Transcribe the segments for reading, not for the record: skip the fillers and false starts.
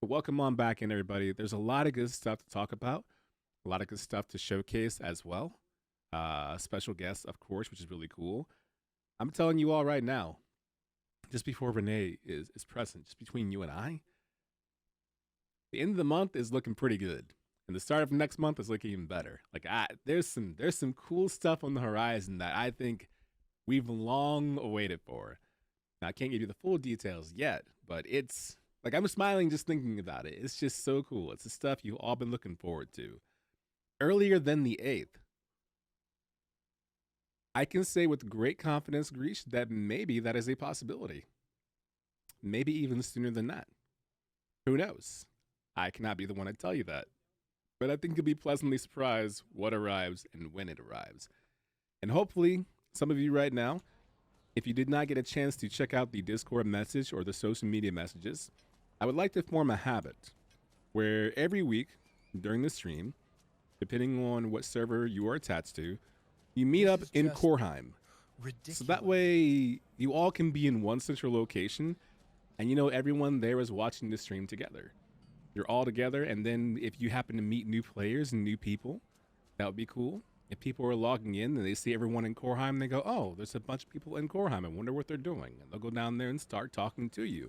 Welcome on back in, everybody. There's a lot of good stuff to talk about, a lot of good stuff to showcase as well. Special guests, of course, which is really cool. I'm telling you all right now, just before Renee is present, just between you and I, the end of the month is looking pretty good, and the start of next month is looking even better. There's some cool stuff on the horizon that I think we've long awaited for. Now, I can't give you the full details yet, but it's like I'm smiling just thinking about it. It's just so cool. It's the stuff you've all been looking forward to. Earlier than the 8th, I can say with great confidence, Greece, that maybe that is a possibility. Maybe even sooner than that. Who knows? I cannot be the one to tell you that. But I think you'll be pleasantly surprised what arrives and when it arrives. And hopefully, some of you right now, if you did not get a chance to check out the Discord message or the social media messages, I would like to form a habit where every week during the stream, depending on what server you are attached to, you meet up in Korheim. Ridiculous. So that way you all can be in one central location and you know everyone there is watching the stream together. You're all together, and then if you happen to meet new players and new people, that would be cool. If people are logging in and they see everyone in Korheim, they go, oh, there's a bunch of people in Korheim. I wonder what they're doing. And they'll go down there and start talking to you.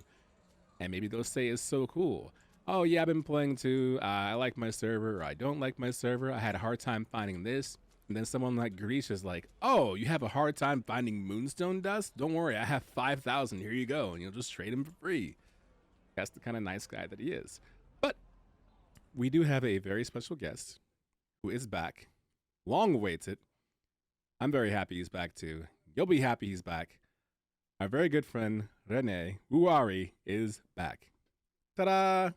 And maybe they'll say it's so cool. Oh, yeah, I've been playing too. I like my server, or I don't like my server. I had a hard time finding this. And then someone like Greece is like, oh, you have a hard time finding moonstone dust? Don't worry, I have 5,000. Here you go. And you'll just trade him for free. That's the kind of nice guy that he is. But we do have a very special guest who is back. Long awaited. I'm very happy he's back too. You'll be happy he's back. Our very good friend Rene Woorari is back. Ta-da!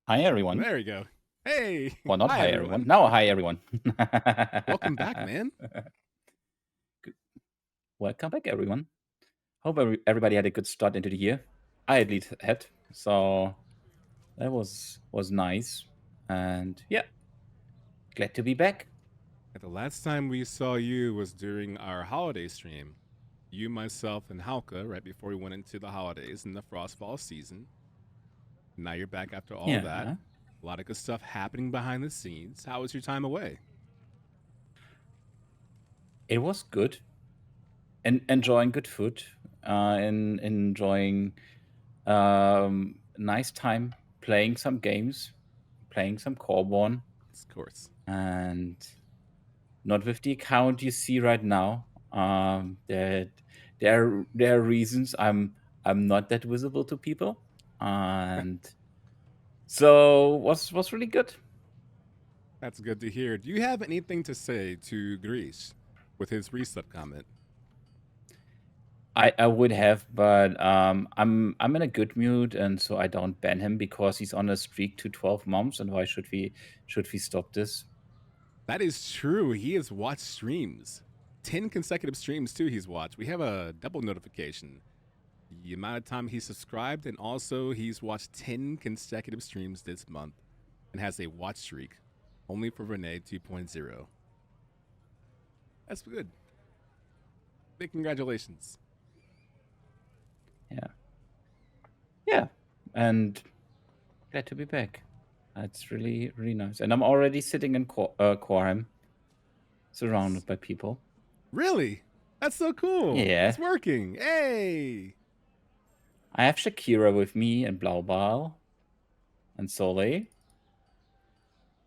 Hi, everyone. There we go. Hey! Well, not hi, everyone. Now, hi, everyone. Welcome back, man. Welcome back, everyone. Hope everybody had a good start into the year. I at least had, so that was nice. And yeah, glad to be back. The last time we saw you was during our holiday stream. You, myself, and Hauke, right before we went into the holidays in the Frostfall season. Now you're back after all of that. A lot of good stuff happening behind the scenes. How was your time away? It was good. And enjoying good food. And enjoying nice time playing some games, playing some Coreborn. Of course. And not with the account you see right now. There are reasons I'm not that visible to people, and so was really good. That's good to hear. Do you have anything to say to Greece with his reset comment? I would have, but I'm in a good mood, and so I don't ban him because he's on a streak to 12 months. And why should we stop this? That is true. He has watched streams. 10 consecutive streams, too, he's watched. We have a double notification. The amount of time he subscribed, and also he's watched 10 consecutive streams this month and has a watch streak only for Renee 2.0. That's good. Big congratulations. Yeah, and glad to be back. That's really, really nice. And I'm already sitting in Korheim, surrounded by people. Really? That's so cool. Yeah. It's working. Hey! I have Shakira with me and Blaubal and Soleil.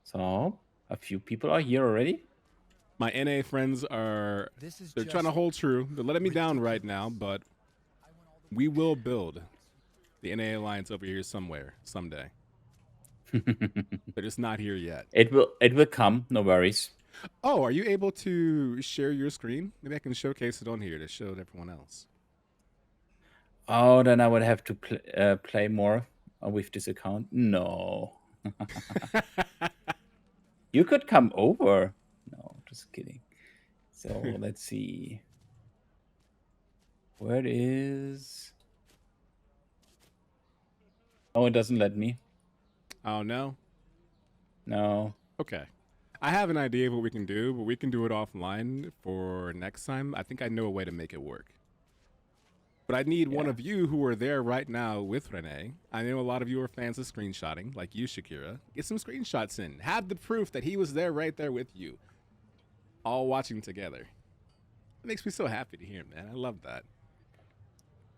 So a few people are here already. My NA friends are, they're trying to hold true. They're letting me down right now, but we will build the NA Alliance over here somewhere, someday. They're just not here yet. It will come, no worries. Oh, are you able to share your screen? Maybe I can showcase it on here to show to everyone else. Oh, then I would have to play more with this account. No. You could come over. No, just kidding. So let's see. Where it is? Oh, it doesn't let me. Oh, no? No. Okay. I have an idea of what we can do, but we can do it offline for next time. I think I know a way to make it work. But I need one Yeah. of you who are there right now with Renee. I know a lot of you are fans of screenshotting, like you, Shakira. Get some screenshots in. Have the proof that he was there right there with you, all watching together. It makes me so happy to hear, man. I love that.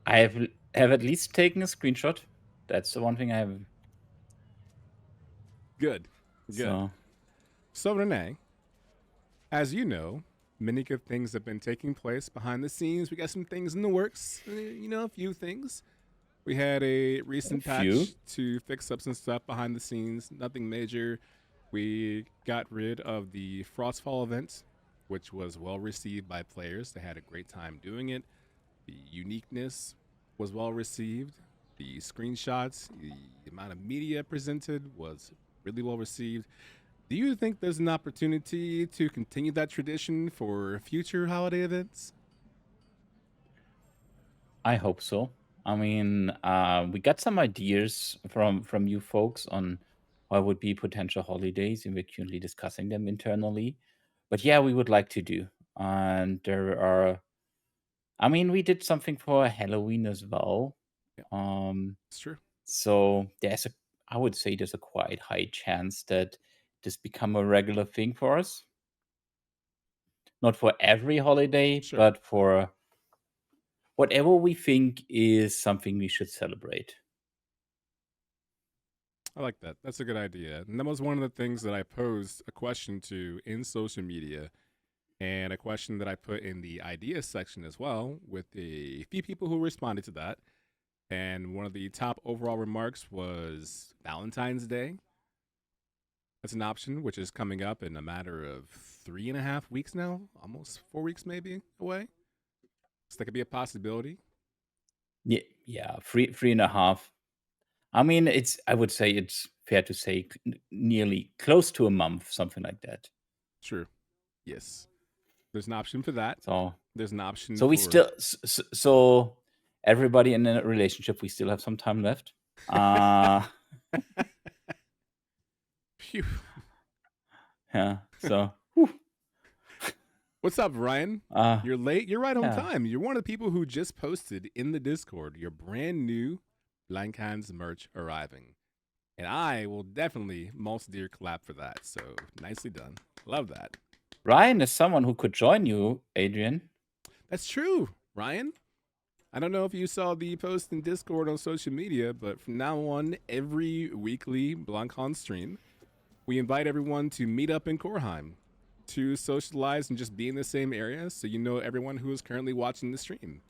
I have at least taken a screenshot. That's the one thing I have. Good. Good. So Renee, as you know, many good things have been taking place behind the scenes. We got some things in the works, a few things. We had a recent patch to fix up some stuff behind the scenes, nothing major. We got rid of the Frostfall event, which was well received by players. They had a great time doing it. The uniqueness was well received. The screenshots, the amount of media presented was really well received. Do you think there's an opportunity to continue that tradition for future holiday events? I hope so. I mean, we got some ideas from you folks on what would be potential holidays, and we're currently discussing them internally. But yeah, we would like to do. And there are, I mean, we did something for Halloween as well. Yeah, it's true. So I would say there's a quite high chance that this become a regular thing for us. Not for every holiday, Sure. but for whatever we think is something we should celebrate. I like that. That's a good idea. And that was one of the things that I posed a question to in social media, and a question that I put in the ideas section as well, with a few people who responded to that. And one of the top overall remarks was Valentine's Day. That's an option, which is coming up in a matter of 3.5 weeks now, almost 4 weeks maybe away. So that could be a possibility. Yeah, 3.5. I mean, I would say it's fair to say nearly close to a month, something like that. True. Yes. There's an option for that. So there's an option so for... we still so everybody in a relationship, we still have some time left. Phew. Yeah. So What's up, Ryan? You're late. You're right on time. You're one of the people who just posted in the Discord your brand new Blankhans merch arriving. And I will definitely most dear clap for that. So nicely done. Love that. Ryan is someone who could join you, Adrian. That's true, Ryan. I don't know if you saw the post in Discord on social media, but from now on, every weekly Blankhans stream, we invite everyone to meet up in Coreheim to socialize and just be in the same area, so you know everyone who is currently watching the stream.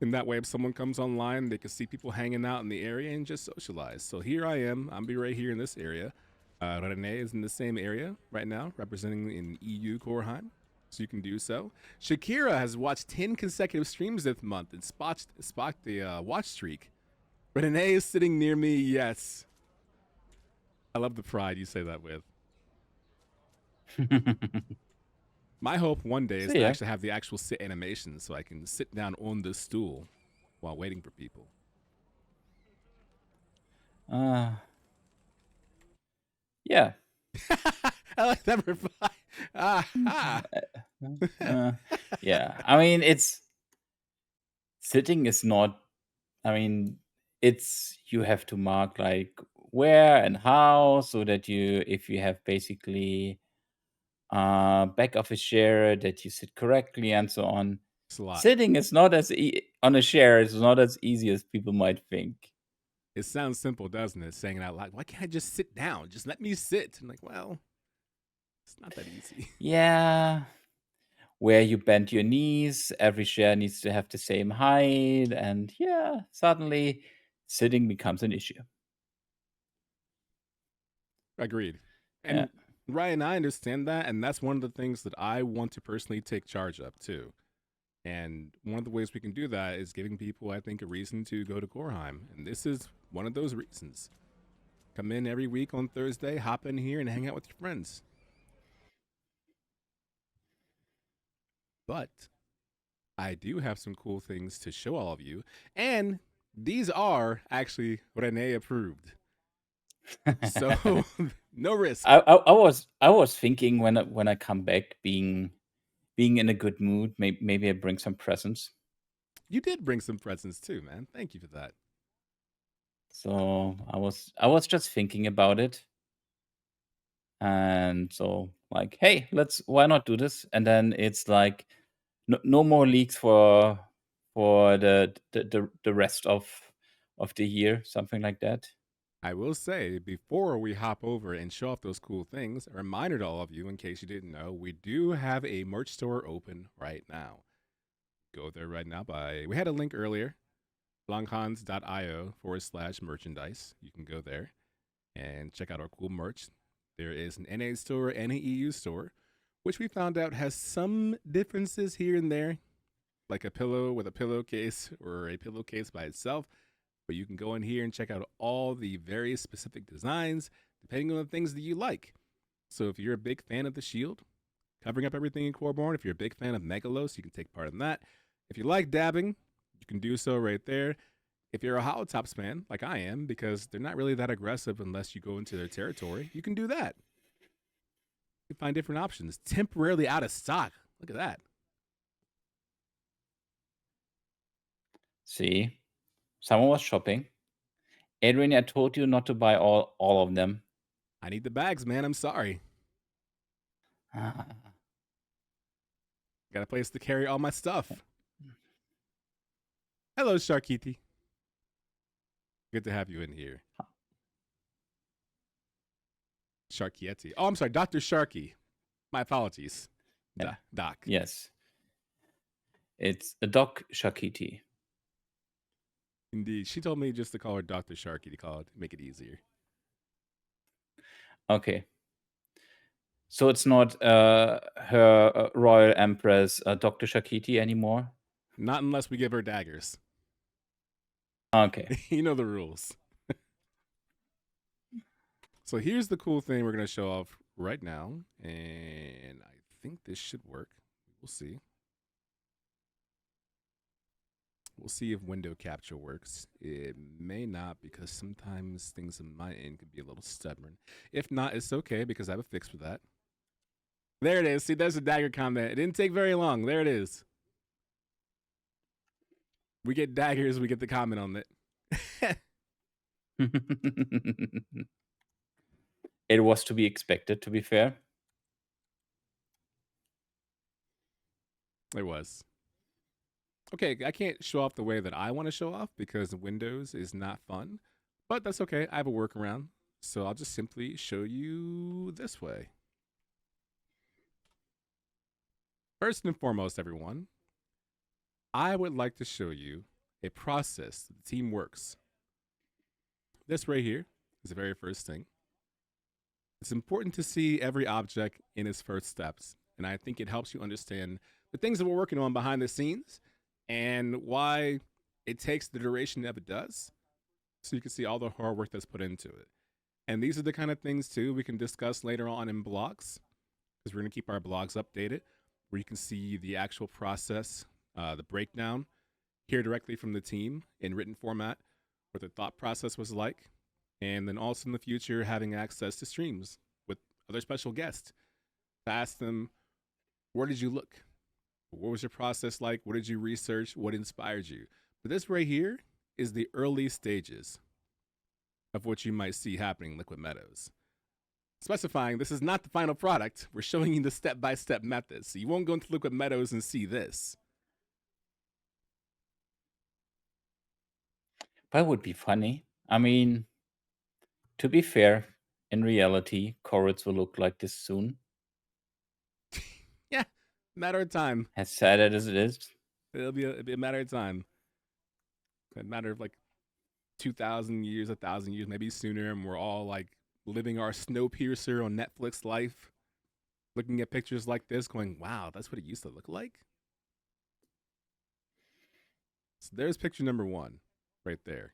And that way, if someone comes online, they can see people hanging out in the area and just socialize. So here I am. I'll be right here in this area. Renee is in the same area right now, representing in EU Coreheim. So you can do so. Shakira has watched 10 consecutive streams this month and spotted the watch streak. Renee is sitting near me. Yes. I love the pride you say that with. My hope one day is to actually have the actual sit animation so I can sit down on this stool while waiting for people. Yeah. I like that reply. Yeah. I mean, sitting is not, I mean, you have to mark like where and how, so that if you have basically back of a share, that you sit correctly and so on. Sitting is not on a share is not as easy as people might think. It sounds simple, doesn't it? Saying it out loud. Why can't I just sit down? Just let me sit. I'm like, well, it's not that easy. Yeah. Where you bend your knees, every share needs to have the same height, and yeah, suddenly sitting becomes an issue. Agreed. And Ryan, I understand that, and that's one of the things that I want to personally take charge of too. And one of the ways we can do that is giving people, I think, a reason to go to Coreheim. And this is one of those reasons. Come in every week on Thursday, hop in here and hang out with your friends. But I do have some cool things to show all of you. And these are actually Renee approved. So no risk. I was thinking when I come back, being in a good mood, maybe I bring some presents. You did bring some presents too, man. Thank you for that. So I was just thinking about it. And so like, hey, why not do this? And then it's like no more leaks for the rest of the year, something like that. I will say, before we hop over and show off those cool things, a reminder to all of you, in case you didn't know, we do have a merch store open right now. Go there right now we had a link earlier, blankhans.io/merchandise. You can go there and check out our cool merch. There is an NA store and an EU store, which we found out has some differences here and there, like a pillow with a pillowcase or a pillowcase by itself. But you can go in here and check out all the various specific designs depending on the things that you like. So if you're a big fan of the shield, covering up everything in Coreborn, if you're a big fan of Megalos, you can take part in that. If you like dabbing, you can do so right there. If you're a Holotops fan, like I am, because they're not really that aggressive unless you go into their territory, you can do that. You can find different options. Temporarily out of stock. Look at that. See, someone was shopping. Adrian, I told you not to buy all of them. I need the bags, man. I'm sorry. Got a place to carry all my stuff. Hello, Sharkiti. Good to have you in here. Sharkietti. Oh, I'm sorry, Dr. Sharky. My apologies. Yeah. Doc. Yes. It's a Doc Shakiti. Indeed. She told me just to call her Dr. Sharky to make it easier. Okay. So it's not her Royal Empress Dr. Shakiti anymore? Not unless we give her daggers. Okay. You know the rules. So here's the cool thing we're going to show off right now. And I think this should work. We'll see. We'll see if window capture works. It may not, because sometimes things on my end could be a little stubborn. If not, it's okay because I have a fix for that. There it is. See, there's a dagger comment. It didn't take very long. There it is. We get daggers. We get the comment on it. It was to be expected, to be fair. It was. Okay, I can't show off the way that I want to show off because Windows is not fun, but that's okay. I have a workaround. So I'll just simply show you this way. First and foremost, everyone, I would like to show you a process that the team works. This right here is the very first thing. It's important to see every object in its first steps, and I think it helps you understand the things that we're working on behind the scenes and why it takes the duration that it does, so you can see all the hard work that's put into it. And these are the kind of things too we can discuss later on in blogs, because we're going to keep our blogs updated, where you can see the actual process, the breakdown, hear directly from the team in written format, what the thought process was like, and then also in the future having access to streams with other special guests to ask them, where did you look? What was your process like? What did you research? What inspired you? But this right here is the early stages of what you might see happening in Liquid Meadows. Specifying this is not the final product. We're showing you the step-by-step method. So you won't go into Liquid Meadows and see this. That would be funny. I mean, to be fair, in reality, Corets will look like this soon. Yeah, matter of time. As sad as it is. It'll be a matter of time. A matter of like 2,000 years, 1,000 years, maybe sooner, and we're all like living our Snowpiercer on Netflix life, looking at pictures like this, going, wow, that's what it used to look like? So there's picture number one right there.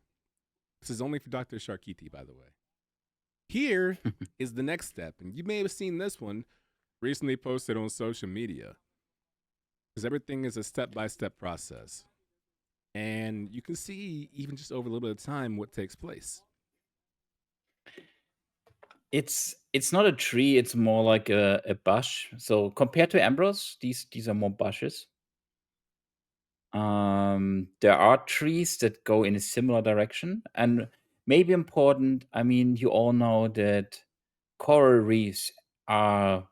This is only for Dr. Sharkiti, by the way. Here is the next step, and you may have seen this one recently posted on social media, because everything is a step-by-step process. And you can see, even just over a little bit of time, what takes place. It's not a tree, it's more like a bush. So compared to Ambrose, these are more bushes. There are trees that go in a similar direction, and maybe important. I mean, you all know that coral reefs are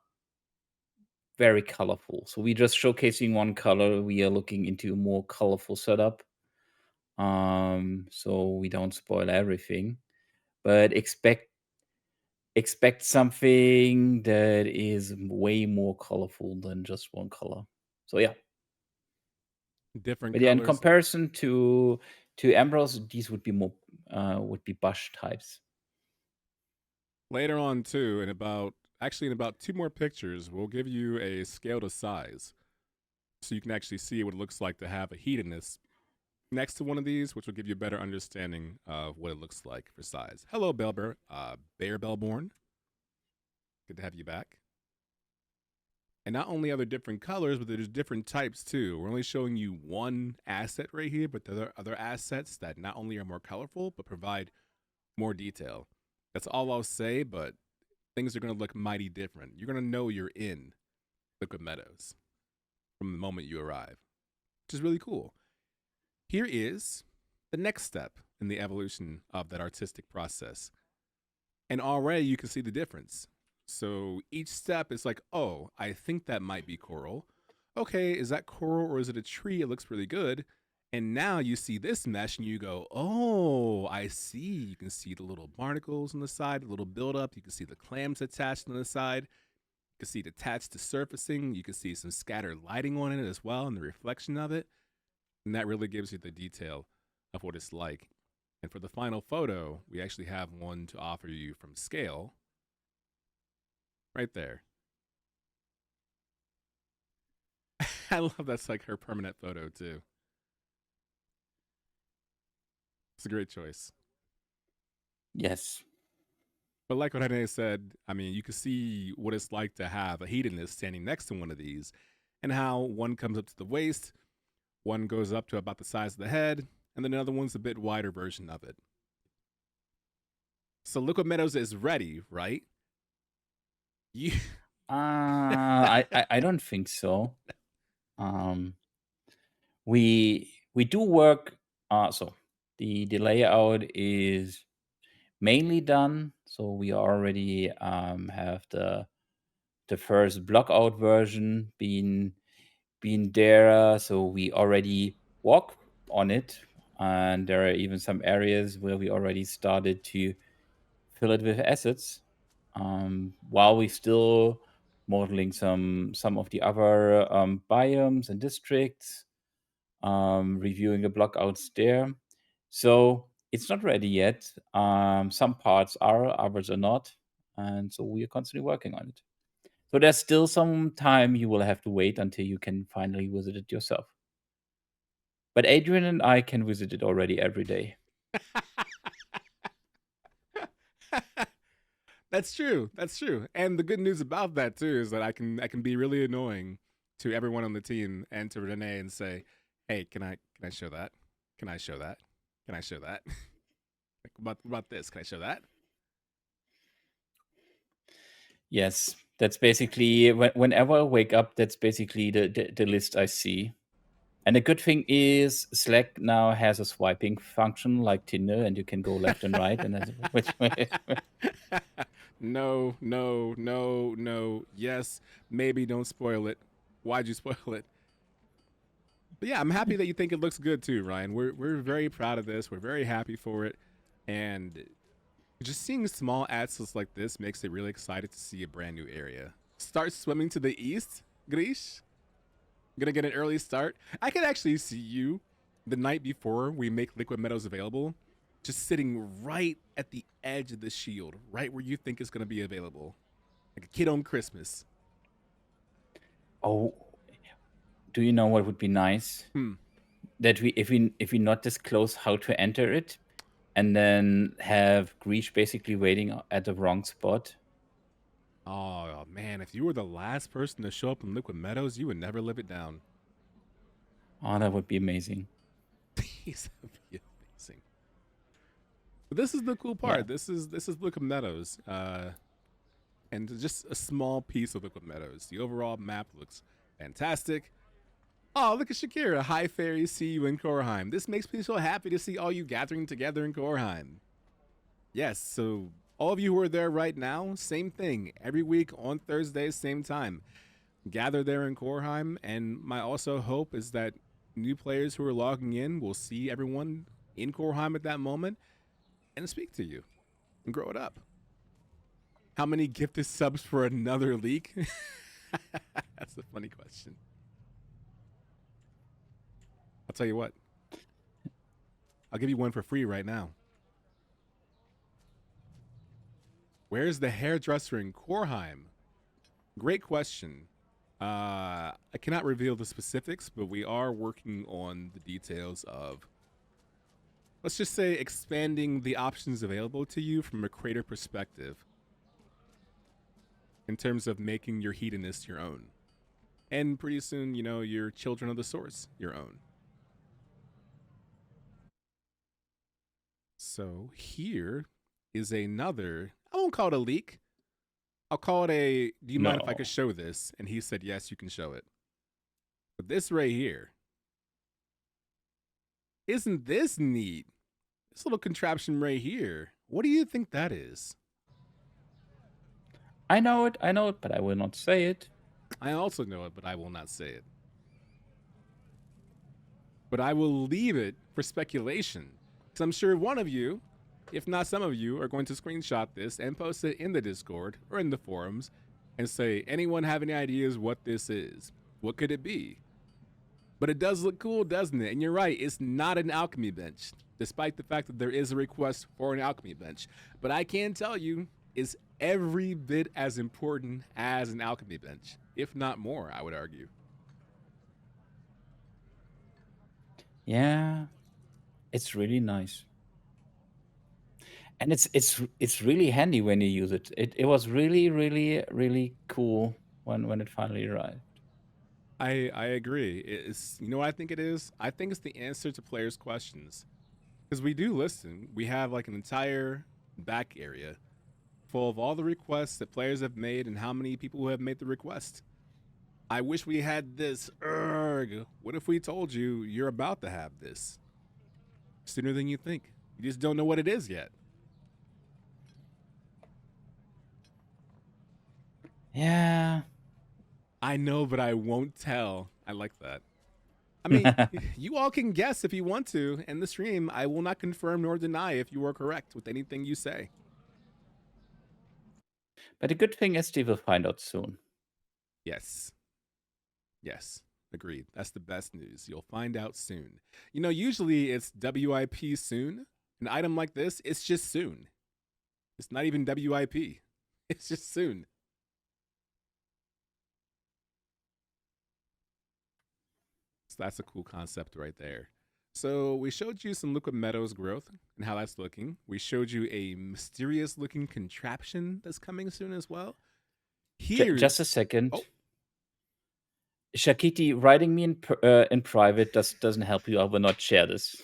very colorful. So we're just showcasing one color. We are looking into a more colorful setup. So we don't spoil everything, but expect something that is way more colorful than just one color. So yeah. Different But yeah, in colors. comparison to emeralds, these would be more would be bush types. Later on, too, in about 2 more pictures, we'll give you a scale to size, so you can actually see what it looks like to have a hedonist next to one of these, which will give you a better understanding of what it looks like for size. Hello, Bear Bellborn. Good to have you back. And not only are there different colors, but there's different types too. We're only showing you one asset right here, but there are other assets that not only are more colorful, but provide more detail. That's all I'll say, but things are going to look mighty different. You're going to know you're in Liquid Meadows from the moment you arrive, which is really cool. Here is the next step in the evolution of that artistic process. And already you can see the difference. So each step is like, oh, I think that might be coral. Okay, is that coral or is it a tree? It looks really good. And now you see this mesh and you go, oh, I see. You can see the little barnacles on the side, the little buildup. You can see the clams attached on the side. You can see it attached to surfacing. You can see some scattered lighting on it as well and the reflection of it. And that really gives you the detail of what it's like. And for the final photo, we actually have one to offer you from scale right there. I love that's like her permanent photo too. It's a great choice. Yes. But like what Hene said, I mean, you can see what it's like to have a hedonist standing next to one of these and how one comes up to the waist, one goes up to about the size of the head, and then another one's a bit wider version of it. So Liquid Meadows is ready, right? You I don't think so. We do work. So the layout is mainly done. So we already have the first block out version being there. So we already walk on it, and there are even some areas where we already started to fill it with assets, while we still modeling some of the other biomes and districts, reviewing the blockouts there. So it's not ready yet. Some parts are, others are not, and so we are constantly working on it. So there's still some time you will have to wait until you can finally visit it yourself. But Adrian and I can visit it already every day. That's true. That's true. And the good news about that too is that I can be really annoying to everyone on the team and to Renee and say, "Hey, can I show that? Can I show that? Can I show that? about this? Can I show that?" Yes, that's basically whenever I wake up, that's basically the list I see. And the good thing is Slack now has a swiping function like Tinder, and you can go left and right, and that's which way. No, no, no, no. Yes, maybe don't spoil it. Why'd you spoil it? But yeah, I'm happy that you think it looks good too, Ryan. We're very proud of this. We're very happy for it, and just seeing small assets like this makes it really excited to see a brand new area. Start swimming to the east, Grish. Gonna get an early start. I could actually see you the night before we make Liquid Meadows available, just sitting right at the edge of the shield, right where you think it's gonna be available, like a kid on Christmas. Oh, do you know what would be nice? That if we not disclose how to enter it, and then have Greesh basically waiting at the wrong spot. Oh man, if you were the last person to show up in Liquid Meadows, you would never live it down. Oh, that would be amazing. That would be amazing. But this is the cool Yeah. part. This is Liquid Meadows, and just a small piece of Liquid Meadows. The overall map looks fantastic. Oh, look at Shakira. Hi, Fairy. See you in Korheim. This makes me so happy to see all you gathering together in Korheim. Yes, so all of you who are there right now, same thing. Every week on Thursday, same time. Gather there in Korheim. And my also hope is that new players who are logging in will see everyone in Korheim at that moment and speak to you and grow it up. How many gifted subs for another leak? That's a funny question. I'll tell you what. I'll give you one for free right now. Where's the hairdresser in Korheim? Great question. I cannot reveal the specifics, but we are working on the details of, let's just say, expanding the options available to you from a creator perspective in terms of making your hedonist your own. And pretty soon, you know, your children of the source your own. So here is another, I won't call it a leak. I'll call it a, do you mind if I could show this? And he said, yes, you can show it. But this right here, isn't this neat? This little contraption right here. What do you think that is? I know it, but I will not say it. I also know it, but I will not say it. But I will leave it for speculation. Because I'm sure one of you, if not some of you, are going to screenshot this and post it in the Discord or in the forums and say, anyone have any ideas what this is? What could it be? But it does look cool, doesn't it? And you're right, it's not an alchemy bench, despite the fact that there is a request for an alchemy bench. But I can tell you, it's every bit as important as an alchemy bench, if not more, I would argue. Yeah, it's really nice. And it's really handy when you use it. It was really, really, really cool when it finally arrived. I agree. It's, you know what I think it is? I think it's the answer to players' questions. Because we do listen. We have like an entire back area full of all the requests that players have made and how many people have made the request. I wish we had this. Urgh. What if we told you you're about to have this sooner than you think? You just don't know what it is yet. Yeah. I know, but I won't tell. I like that. I mean, you all can guess if you want to. In the stream, I will not confirm nor deny if you are correct with anything you say. But the good thing is they will find out soon. Yes. Yes. Agreed. That's the best news. You'll find out soon. You know, usually it's WIP soon. An item like this, it's just soon. It's not even WIP. It's just soon. So that's a cool concept right there. So we showed you some Liquid Meadows growth and how that's looking. We showed you a mysterious looking contraption that's coming soon as well. Here, just a second. Oh. Shakiti, writing me in private doesn't help you. I will not share this.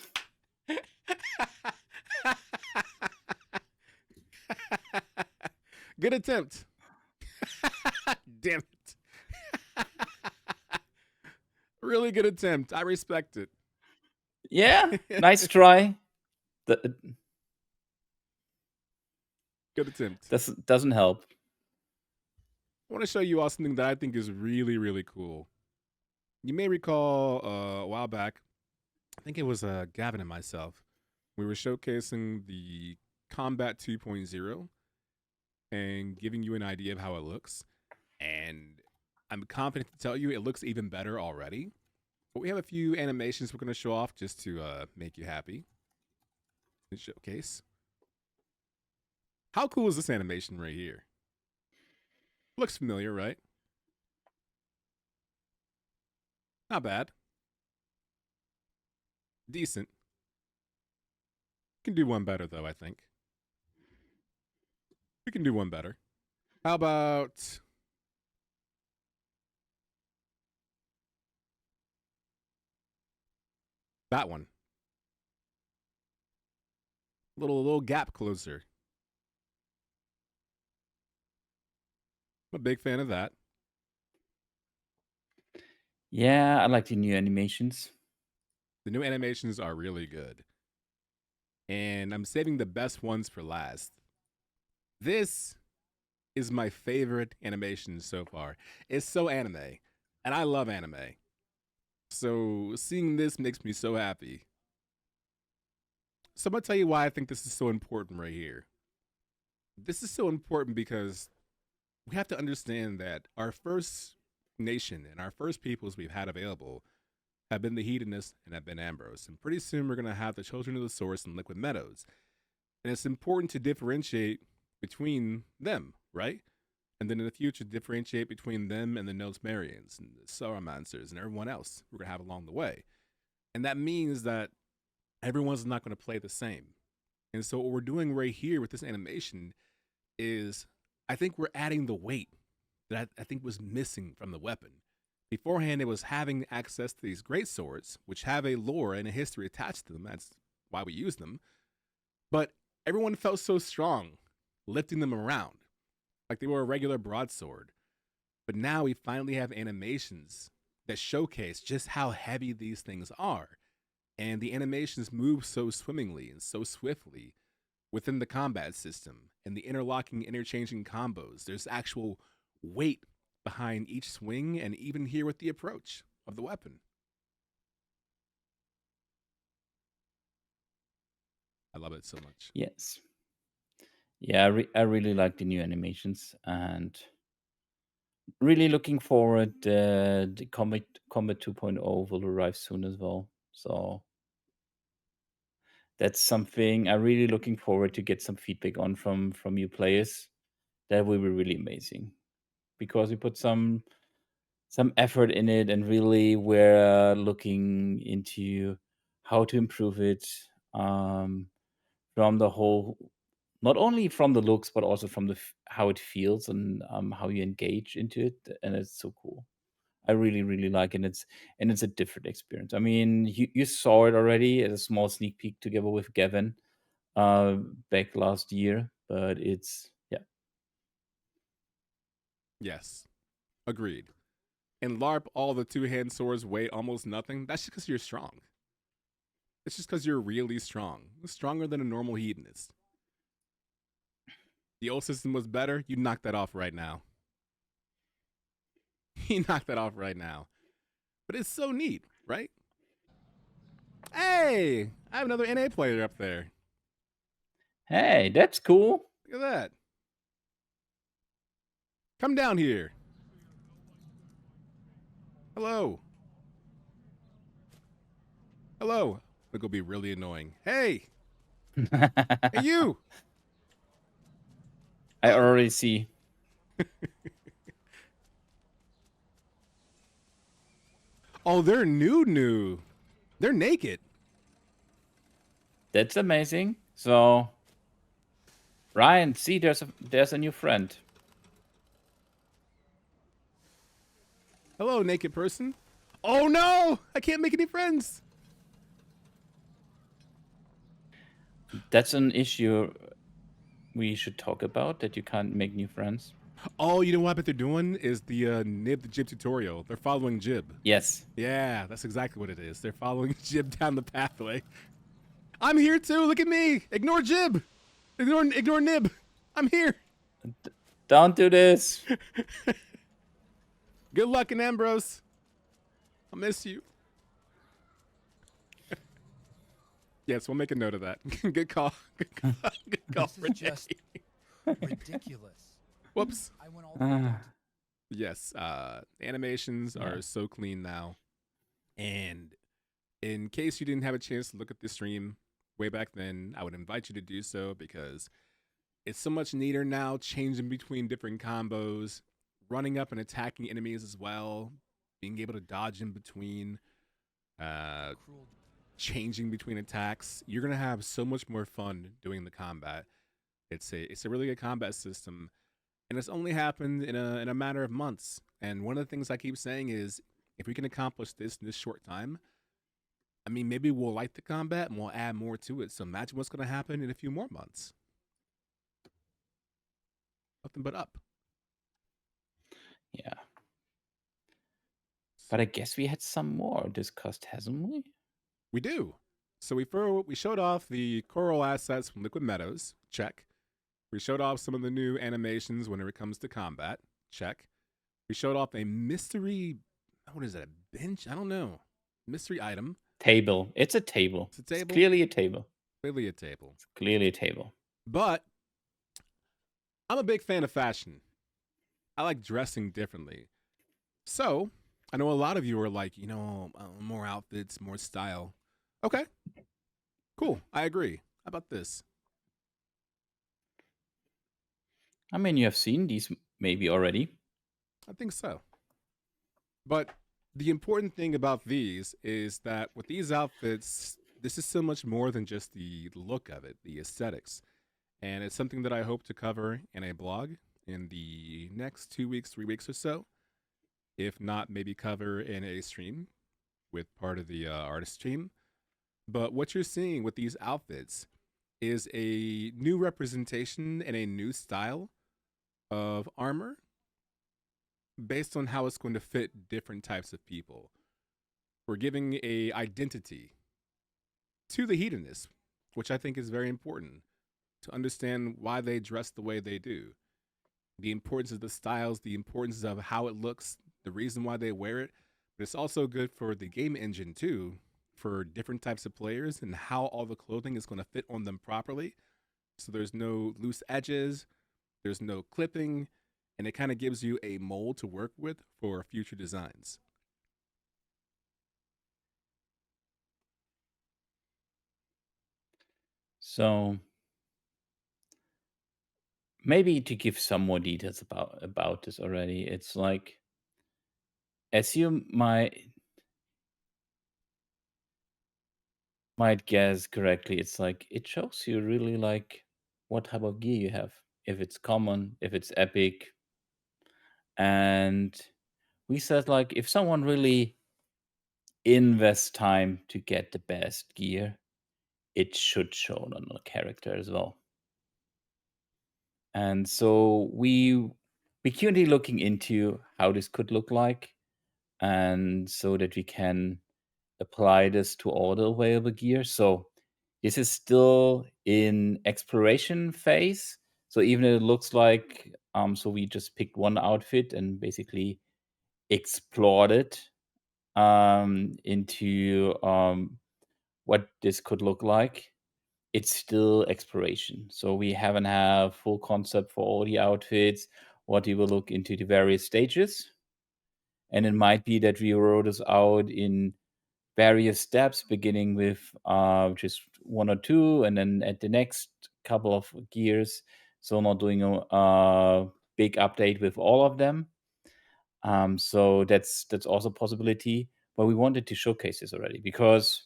Good attempt. Damn it. Really good attempt. I respect it. Yeah, nice try. Good attempt. Doesn't help. I want to show you all something that I think is really, really cool. You may recall a while back, I think it was Gavin and myself, we were showcasing the Combat 2.0 and giving you an idea of how it looks. And I'm confident to tell you it looks even better already. But we have a few animations we're going to show off just to make you happy. Showcase. How cool is this animation right here? Looks familiar, right? Not bad. Decent. Can do one better, though, I think. We can do one better. How about... that one. Little gap closer. I'm a big fan of that. Yeah, I like the new animations. The new animations are really good. And I'm saving the best ones for last. This is my favorite animation so far. It's so anime, and I love anime. So seeing this makes me so happy. So I'm gonna tell you why I think this is so important right here. This is so important because we have to understand that our first nation and our first peoples we've had available have been the hedonists and have been Ambrose. And pretty soon we're gonna have the children of the source and liquid meadows. And it's important to differentiate between them, right? And then in the future, differentiate between them and the Nosmerians and the Sauromancers and everyone else we're going to have along the way. And that means that everyone's not going to play the same. And so, what we're doing right here with this animation is I think we're adding the weight that I think was missing from the weapon. Beforehand, it was having access to these great swords, which have a lore and a history attached to them. That's why we use them. But everyone felt so strong lifting them around like they were a regular broadsword. But now we finally have animations that showcase just how heavy these things are. And the animations move so swimmingly and so swiftly within the combat system and the interlocking, interchanging combos. There's actual weight behind each swing, and even here with the approach of the weapon. I love it so much. Yes. Yeah, I really like the new animations, and really looking forward. The Combat 2.0 will arrive soon as well. So that's something I'm really looking forward to get some feedback on from you players. That will be really amazing, because we put some effort in it, and really we're looking into how to improve it, from the whole, not only from the looks but also from the how it feels, and how you engage into it, and it's so cool. I really really like it. It's a different experience. I mean, you saw it already as a small sneak peek together with Gavin uh back last year, but it's, yeah. Yes, agreed. In LARP, all the two-hand swords weigh almost nothing. That's just because you're strong. It's just because you're really strong. Stronger than a normal hedonist. The old system was better. You knock that off right now. You knock that off right now. But it's so neat, right? Hey, I have another NA player up there. Hey, that's cool. Look at that. Come down here. Hello. Hello. It's gonna be really annoying. Hey. Hey, you. I Oh. already see. Oh, they're new. They're naked. That's amazing. So, Ryan, see, there's a new friend. Hello, naked person. Oh no! I can't make any friends. That's an issue we should talk about, that you can't make new friends. Oh, you know what I bet they're doing is the Nib the Jib tutorial. They're following Jib. Yes. Yeah, that's exactly what it is. They're following Jib down the pathway. I'm here too. Look at me. Ignore Jib. Ignore Nib. I'm here. Don't do this. Good luck in Ambrose. I'll miss you. Yes, we'll make a note of that. Good call. Good call. Good call. This is just ridiculous. Whoops. I went all the way down. Yes, animations are so clean now. And in case you didn't have a chance to look at the stream way back then, I would invite you to do so because it's so much neater now, changing between different combos, running up and attacking enemies as well, being able to dodge in between, changing between attacks. You're gonna have so much more fun doing the combat. It's a really good combat system, and it's only happened in a matter of months. And one of the things I keep saying is, if we can accomplish this in this short time, I mean, maybe we'll like the combat and we'll add more to it. So imagine what's going to happen in a few more months. Nothing but up. Yeah. But I guess we had some more discussed, hasn't we? We do. So we showed off the coral assets from Liquid Meadows. Check. We showed off some of the new animations when it comes to combat. Check. We showed off a mystery. What is it? A bench? I don't know. Mystery item. Table. It's a table. It's a table. It's clearly a table. Clearly a table. It's clearly a table. But I'm a big fan of fashion. I like dressing differently. So I know a lot of you are like, more outfits, more style. Okay. Cool. I agree. How about this? I mean, you have seen these maybe already. I think so. But the important thing about these is that with these outfits, this is so much more than just the look of it, the aesthetics. And it's something that I hope to cover in a blog in the next 2 weeks, 3 weeks or so. If not, maybe cover in a stream with part of the artist stream. But what you're seeing with these outfits is a new representation and a new style of armor based on how it's going to fit different types of people. We're giving a identity to the hedonists, which I think is very important to understand why they dress the way they do. The importance of the styles, the importance of how it looks, the reason why they wear it. But it's also good for the game engine too, for different types of players and how all the clothing is going to fit on them properly. So there's no loose edges, there's no clipping, and it kind of gives you a mold to work with for future designs. So maybe to give some more details about this already, it's like, as you might guess correctly, it's like it shows you really like what type of gear you have, if it's common, if it's epic. And we said, like, if someone really invests time to get the best gear, it should show on the character as well. And so we currently looking into how this could look like, and so that we can apply this to all the available gear. So this is still in exploration phase. So even if it looks like, so we just picked one outfit and basically explored it into what this could look like. It's still exploration. So we haven't have full concept for all the outfits, what we will look into the various stages. And it might be that we roll this out in various steps, beginning with just one or two, and then at the next couple of gears. So not doing a big update with all of them. So that's also a possibility. But we wanted to showcase this already because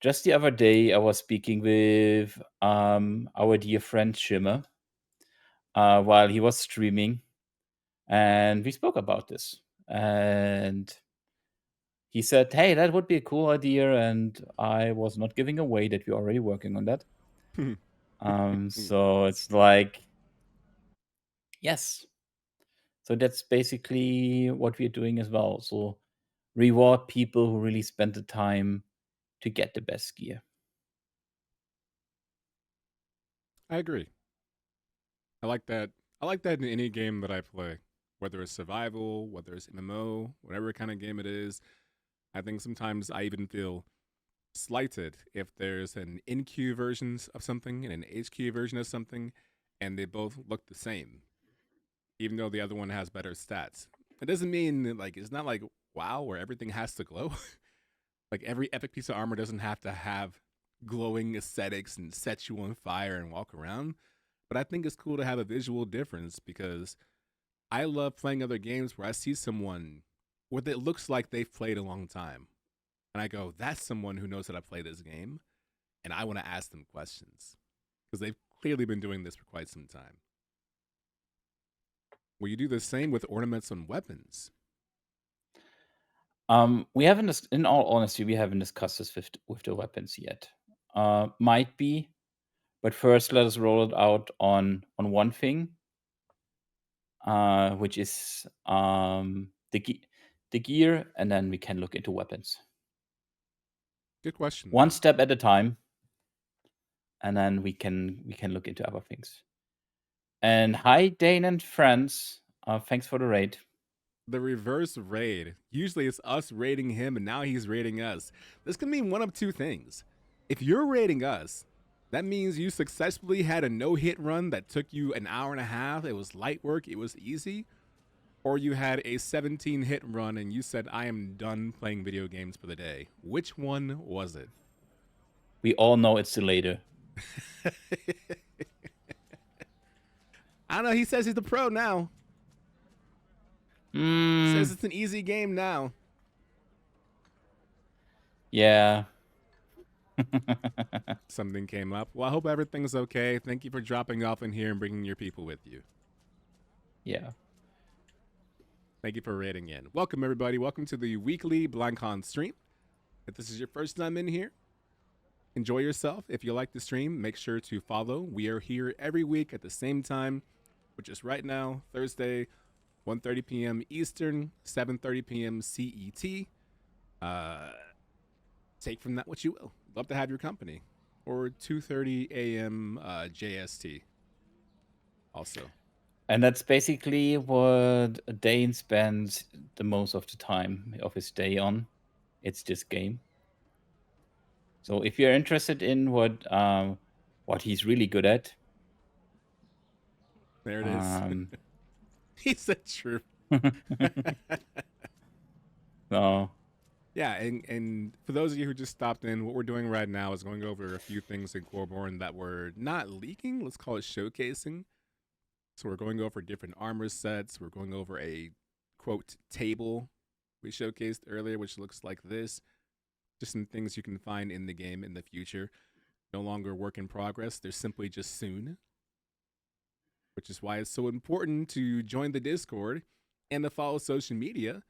just the other day I was speaking with our dear friend Shimmer while he was streaming, and we spoke about this. And he said, "Hey, that would be a cool idea," and I was not giving away that we're already working on that. So it's like, yes. So that's basically what we're doing as well. So reward people who really spend the time to get the best gear. I agree. I like that. I like that in any game that I play, whether it's survival, whether it's MMO, whatever kind of game it is. I think sometimes I even feel slighted if there's an NQ version of something and an HQ version of something, and they both look the same, even though the other one has better stats. It doesn't mean that, like, it's not like WoW where everything has to glow. Like every epic piece of armor doesn't have to have glowing aesthetics and set you on fire and walk around. But I think it's cool to have a visual difference because I love playing other games where I see someone where it looks like they've played a long time. And I go, that's someone who knows how to play this game. And I want to ask them questions because they've clearly been doing this for quite some time. Will you do the same with ornaments on weapons? We haven't, in all honesty, we haven't discussed this with the weapons yet. Might be, but first let us roll it out on one thing, which is the the gear, and then we can look into weapons. Good question. One though. step at a time, and then we can look into other things. And hi, Dane and friends. Thanks for the raid. The reverse raid. Usually it's us raiding him, and now he's raiding us. This can mean one of two things. If you're raiding us, that means you successfully had a no-hit run that took you an hour and a half. It was light work. It was easy. Or you had a 17-hit run and you said, I am done playing video games for the day. Which one was it? We all know it's the later. I don't know. He says he's the pro now. Says it's an easy game now. Yeah. Something came up. Well, I hope everything's okay. Thank you for dropping off in here and bringing your people with you. Yeah. Thank you for raiding in. Welcome, everybody. Welcome to the weekly Blankhans stream. If this is your first time in here, enjoy yourself. If you like the stream, make sure to follow. We are here every week at the same time, which is right now, Thursday, 1:30 p.m. Eastern, 7:30 p.m. CET. Take from that what you will. Love to have your company. Or 2:30 a.m. JST. Also. And that's basically what Dane spends the most of the time of his day on. It's this game. So if you're interested in what he's really good at, there it is. He said true. So yeah, and for those of you who just stopped in, what we're doing right now is going over a few things in Coreborn that we're not leaking. Let's call it showcasing. So we're going over different armor sets. We're going over a, quote, table we showcased earlier, which looks like this. Just some things you can find in the game in the future. No longer work in progress. They're simply just soon. Which is why it's so important to join the Discord and to follow social media.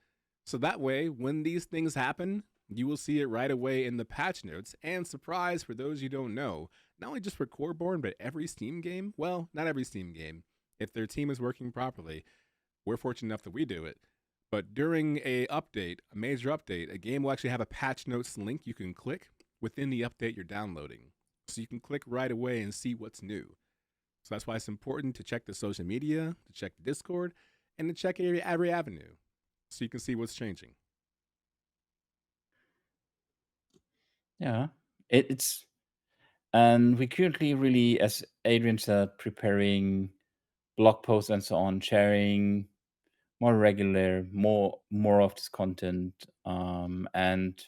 So that way, when these things happen, you will see it right away in the patch notes. And surprise, for those you don't know, not only just for Coreborn, but every Steam game. Well, not every Steam game. If their team is working properly, we're fortunate enough that we do it. But during a major update, a game will actually have a patch notes link you can click within the update you're downloading. So you can click right away and see what's new. So that's why it's important to check the social media, to check the Discord, and to check every avenue so you can see what's changing. yeah, it's and we currently really, as Adrian said, preparing blog posts and so on, sharing more regular, more of this content, and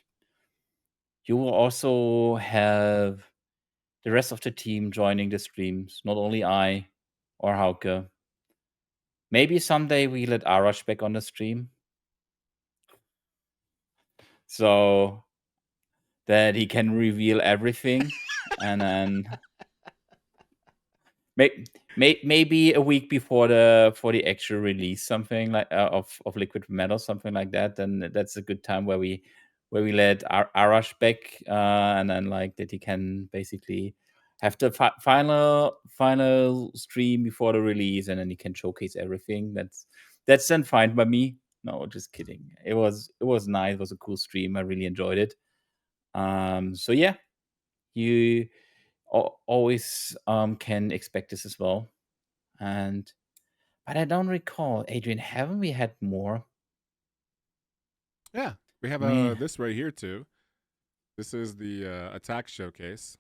you will also have the rest of the team joining the streams. Not only I or Hauke. Maybe someday we let Arash back on the stream, so that he can reveal everything, and then maybe a week before the actual release, something like of Liquid Metal, something like that. Then that's a good time where we let Arash back, and then like that he can basically have the final stream before the release, and then he can showcase everything. That's then fine by me. No, just kidding. It was nice. It was a cool stream. I really enjoyed it. So yeah, you always can expect this as well. But I don't recall, Adrian, haven't we had more? Yeah, we have this right here too. This is the attack showcase.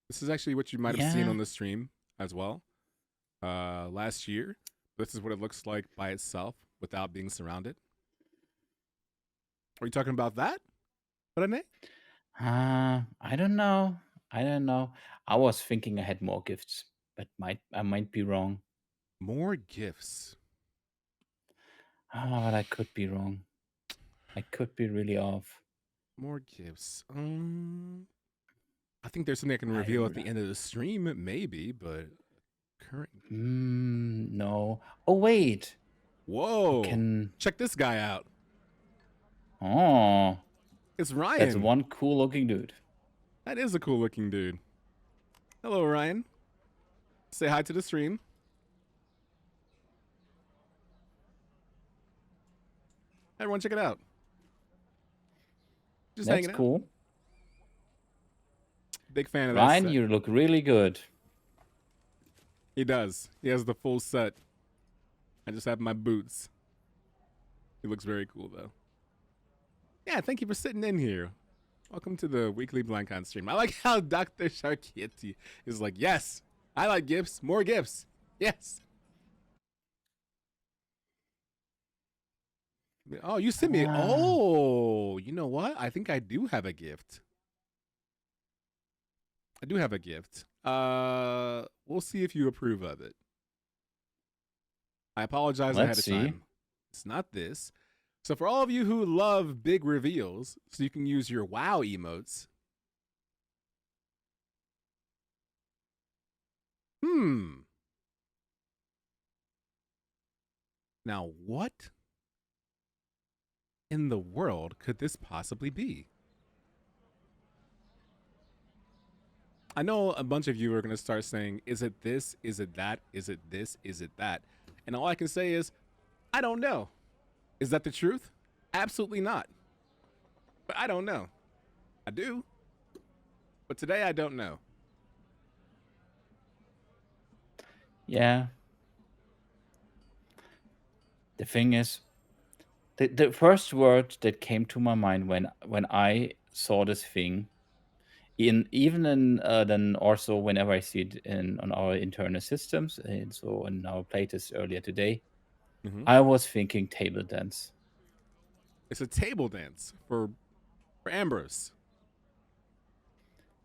This is actually what you might have seen on the stream as well last year. This is what it looks like by itself without being surrounded. Are you talking about that? What I mean? I don't know. I was thinking I had more gifts, but I might be wrong. More gifts. But I could be wrong. I could be really off. More gifts. I think there's something I can reveal at the end of the stream, maybe, but current. No. Oh wait. Whoa! Check this guy out. Oh, it's Ryan. That's one cool looking dude. That is a cool looking dude. Hello, Ryan. Say hi to the stream. Everyone, check it out. Just That's hanging out. cool. Big fan of that Ryan, set. you look really good. He does. He has the full set. I just have my boots. He looks very cool, though. Yeah, thank you for sitting in here. Welcome to the weekly Blankhans stream. I like how Dr. Sharkietti is like, yes, I like gifts. More gifts. Yes. Oh, you sent me. Oh, you know what? I think I do have a gift. I do have a gift. We'll see if you approve of it. I apologize ahead of time. It's not this. So for all of you who love big reveals, so you can use your WoW emotes. Now what in the world could this possibly be? I know a bunch of you are going to start saying, is it this? Is it that? Is it this? Is it that? And all I can say is, I don't know. Is that the truth? Absolutely not. But I don't know. I do. But today I don't know. Yeah. The thing is, the first word that came to my mind when I saw this thing, then also whenever I see it on our internal systems, and so in our playtest earlier today, I was thinking table dance. It's a table dance for Ambrose.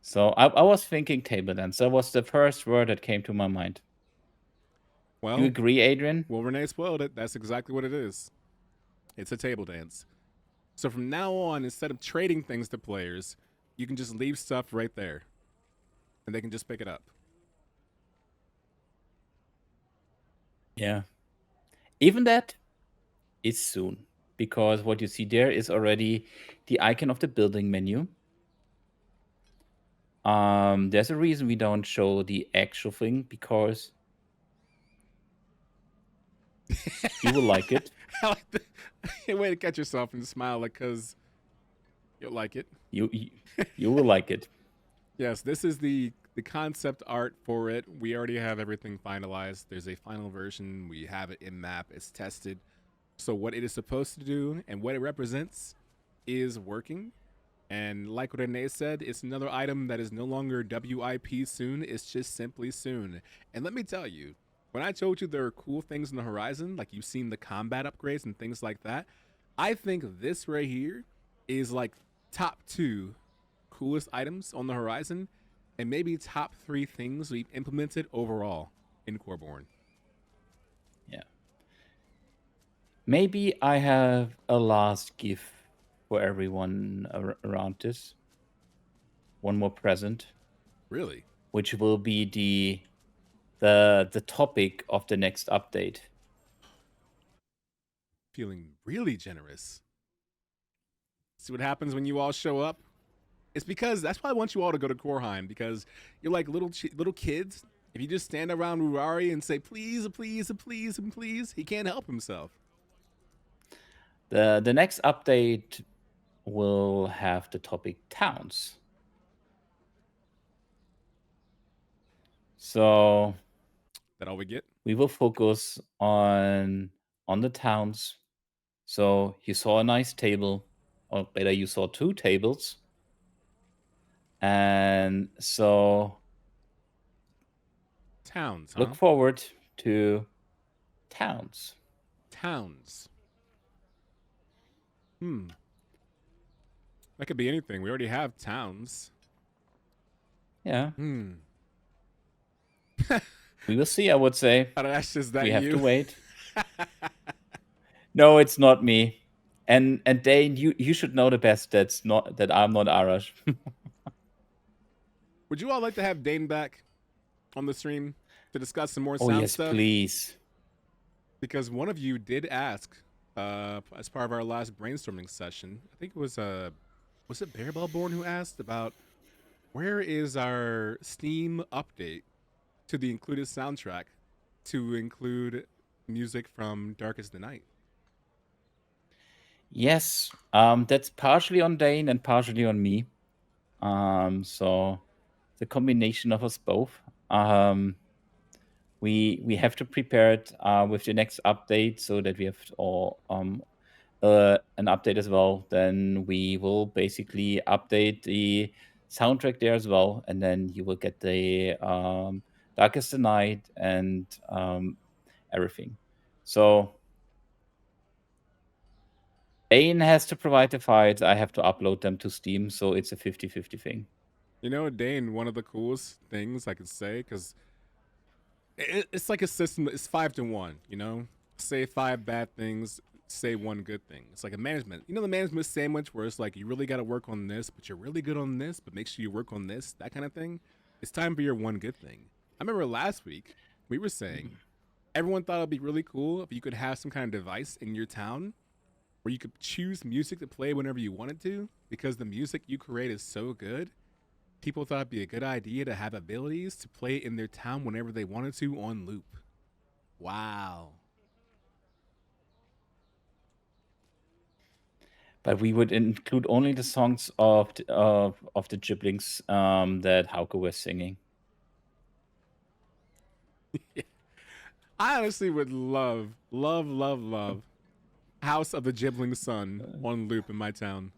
So I was thinking table dance. That was the first word that came to my mind. Well, you agree, Adrian? Well, Renee spoiled it. That's exactly what it is. It's a table dance. So from now on, instead of trading things to players, you can just leave stuff right there. And they can just pick it up. Yeah. Even that is soon. Because what you see there is already the icon of the building menu. There's a reason we don't show the actual thing, because you will like it. I like the way to catch yourself and smile, like, because you'll like it. You will like it. Yes, this is the concept art for it. We already have everything finalized. There's a final version. We have it in map. It's tested. So what it is supposed to do and what it represents is working. And like what Renee said, it's another item that is no longer WIP soon. It's just simply soon. And let me tell you, when I told you there are cool things on the horizon, like you've seen the combat upgrades and things like that, I think this right here is like top 2 coolest items on the horizon, and maybe top 3 things we've implemented overall in Coreborn. Yeah. Maybe I have a last gift for everyone around this. One more present. Really? Which will be the topic of the next update. Feeling really generous. See what happens when you all show up? It's because that's why I want you all to go to Coreheim, because you're like little kids. If you just stand around Woorari and say, please, please, please, and please, he can't help himself. The next update will have the topic towns. So that all we get? We will focus on the towns. So you saw a nice table, or better, you saw 2 tables. And so towns, huh? Look forward to towns. Towns. That could be anything. We already have towns. Yeah. We will see, I would say. Is that we have you? to wait. No, it's not me. And Dane, you should know the best that I'm not Arash. Would you all like to have Dane back on the stream to discuss some more sound stuff? Oh, yes, please. Because one of you did ask, as part of our last brainstorming session, I think it was it Bearbellborn who asked about where is our Steam update to the included soundtrack to include music from Darkest the Night? Yes, that's partially on Dane and partially on me. So the combination of us both. We have to prepare it with the next update so that we have all an update as well. Then we will basically update the soundtrack there as well, and then you will get the Darkest the Night and everything. So Dane has to provide the files. I have to upload them to Steam, so it's a 50-50 thing. You know, Dane, one of the coolest things I could say, because it's like a system, it's 5-1, you know? Say 5 bad things, say 1 good thing. It's like a management. You know the management sandwich where it's like, you really got to work on this, but you're really good on this, but make sure you work on this, that kind of thing? It's time for your 1 good thing. I remember last week, we were saying, everyone thought it'd be really cool if you could have some kind of device in your town where you could choose music to play whenever you wanted to, because the music you create is so good. People thought it'd be a good idea to have abilities to play in their town whenever they wanted to on loop. Wow. But we would include only the songs of the Giblings that Hauke was singing. I honestly would love House of the Gibbling Sun on loop in my town.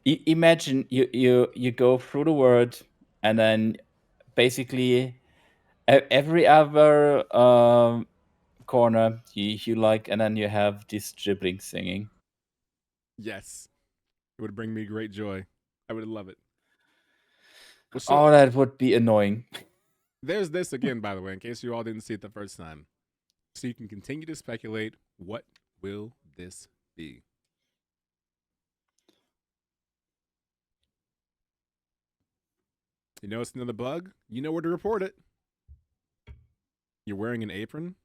Imagine you go through the world, and then basically every other corner you like, and then you have this Giblings singing. Yes. It would bring me great joy. I would love it. Well, So, that would be annoying. There's this again, by the way, in case you all didn't see it the first time. So you can continue to speculate, what will this be? You notice another bug? You know where to report it. You're wearing an apron?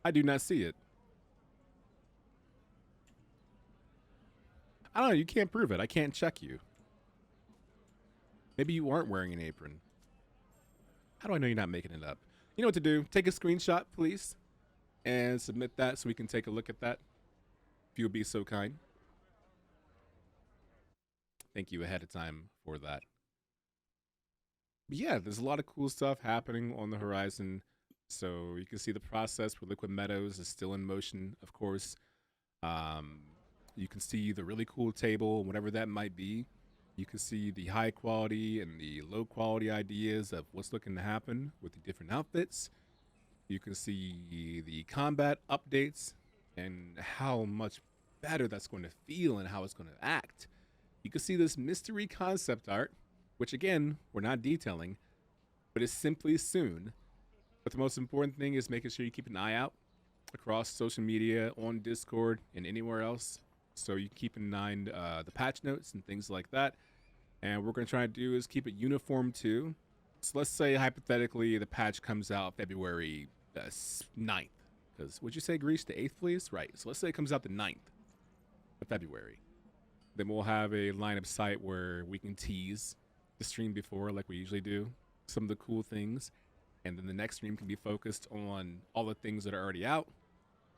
I do not see it. I don't know, you can't prove it. I can't check you. Maybe you aren't wearing an apron. How do I know you're not making it up? You know what to do. Take a screenshot, please, and submit that so we can take a look at that. If you would be so kind. Thank you ahead of time for that. But yeah, there's a lot of cool stuff happening on the horizon. So you can see the process for Liquid Meadows is still in motion, of course. You can see the really cool table, whatever that might be. You can see the high quality and the low quality ideas of what's looking to happen with the different outfits. You can see the combat updates and how much better that's going to feel and how it's going to act. You can see this mystery concept art, which again, we're not detailing, but it's simply soon. But the most important thing is making sure you keep an eye out across social media, on Discord, and anywhere else. So you keep in mind the patch notes and things like that. And what we're going to try to do is keep it uniform too. So let's say hypothetically the patch comes out February 9th. Because would you say Greece the 8th, please? Right. So let's say it comes out the 9th of February. Then we'll have a line of sight where we can tease the stream before, like we usually do, some of the cool things. And then the next stream can be focused on all the things that are already out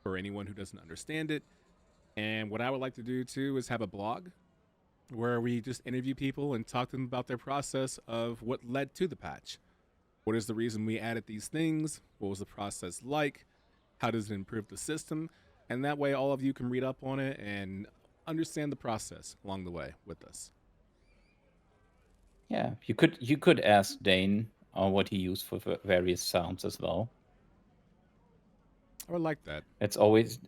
for anyone who doesn't understand it. And what I would like to do too is have a blog where we just interview people and talk to them about their process of what led to the patch. What is the reason we added these things? What was the process like? How does it improve the system? And that way all of you can read up on it and understand the process along the way with us. Yeah, you could ask Dane what he used for various sounds as well. I would like that. It's always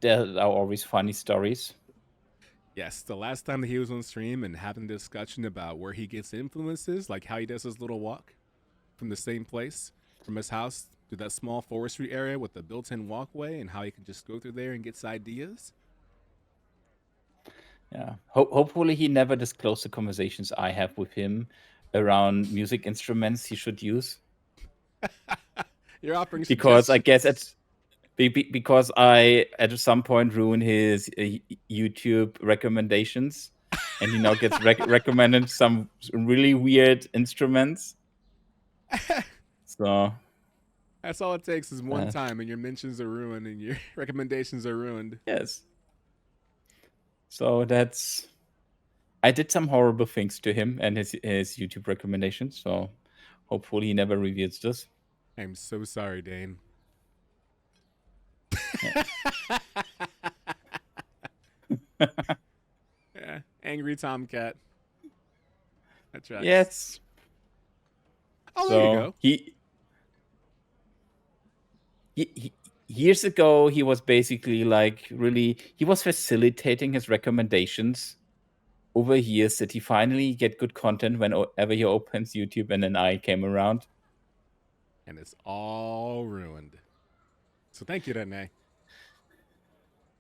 there are always funny stories. Yes, the last time that he was on stream and having a discussion about where he gets influences, like how he does his little walk from the same place, from his house to that small forestry area with the built-in walkway, and how he can just go through there and gets ideas. Yeah. Hopefully he never disclosed the conversations I have with him around music instruments he should use. You're offering because I guess it's because I at some point ruin his YouTube recommendations, and he now gets recommended some really weird instruments. So that's all it takes is one time, and your mentions are ruined, and your recommendations are ruined. Yes. So that's. I did some horrible things to him and his YouTube recommendations. So hopefully he never reveals this. I'm so sorry, Dane. Yeah, angry Tomcat. That tracks. Yes. Oh, So there you go. he years ago he was basically like really he was facilitating his recommendations over years that he finally get good content whenever he opens YouTube, and then I came around. And it's all ruined. So thank you, Dane.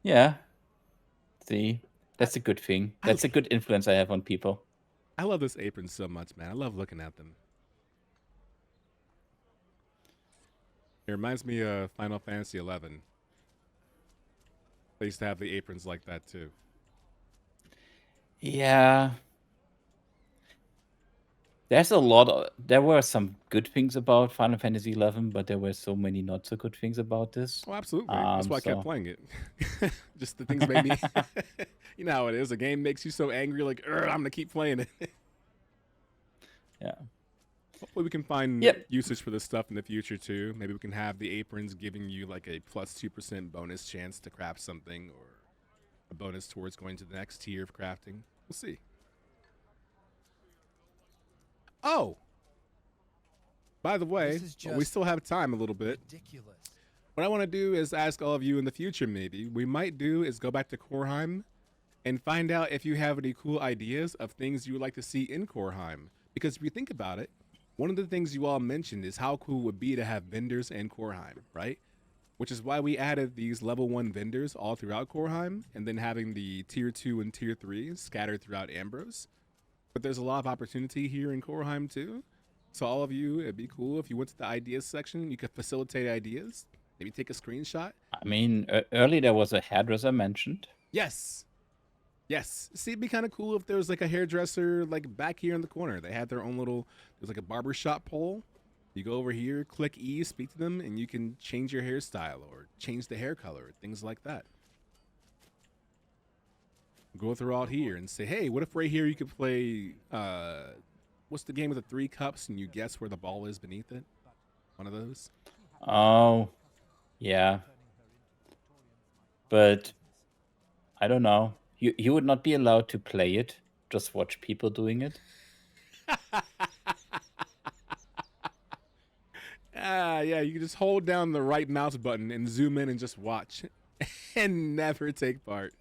Yeah. See, that's a good thing. That's a good influence I have on people. I love this apron so much, man. I love looking at them. It reminds me of Final Fantasy XI. They used to have the aprons like that too. Yeah. There were some good things about Final Fantasy XI, but there were so many not so good things about this. Oh, absolutely. That's why I kept playing it. Just the things made me. You know how it is. A game makes you so angry, like, I'm going to keep playing it. Yeah. Hopefully we can find usage for this stuff in the future too. Maybe we can have the aprons giving you like a plus 2% bonus chance to craft something, or a bonus towards going to the next tier of crafting. We'll see. Oh! By the way, we still have time a little bit. Ridiculous. What I want to do is ask all of you in the future, maybe. We might do is go back to Coreheim and find out if you have any cool ideas of things you would like to see in Coreheim. Because if you think about it, one of the things you all mentioned is how cool it would be to have vendors in Coreheim, right? Which is why we added these level 1 vendors all throughout Coreheim, and then having the tier 2 and tier 3 scattered throughout Ambrose. But there's a lot of opportunity here in Coreheim too. So all of you, it'd be cool if you went to the ideas section, you could facilitate ideas, maybe take a screenshot. I mean, early there was a hairdresser mentioned. Yes. Yes. See, it'd be kind of cool if there was like a hairdresser like back here in the corner. They had their own little, there's like a barbershop pole. You go over here, click E, speak to them, and you can change your hairstyle or change the hair color, things like that. Go throughout here and say, hey, what if right here you could play, what's the game with the 3 cups and you guess where the ball is beneath it? One of those? Oh, yeah. But I don't know. You would not be allowed to play it. Just watch people doing it. Yeah, you can just hold down the right mouse button and zoom in and just watch and never take part.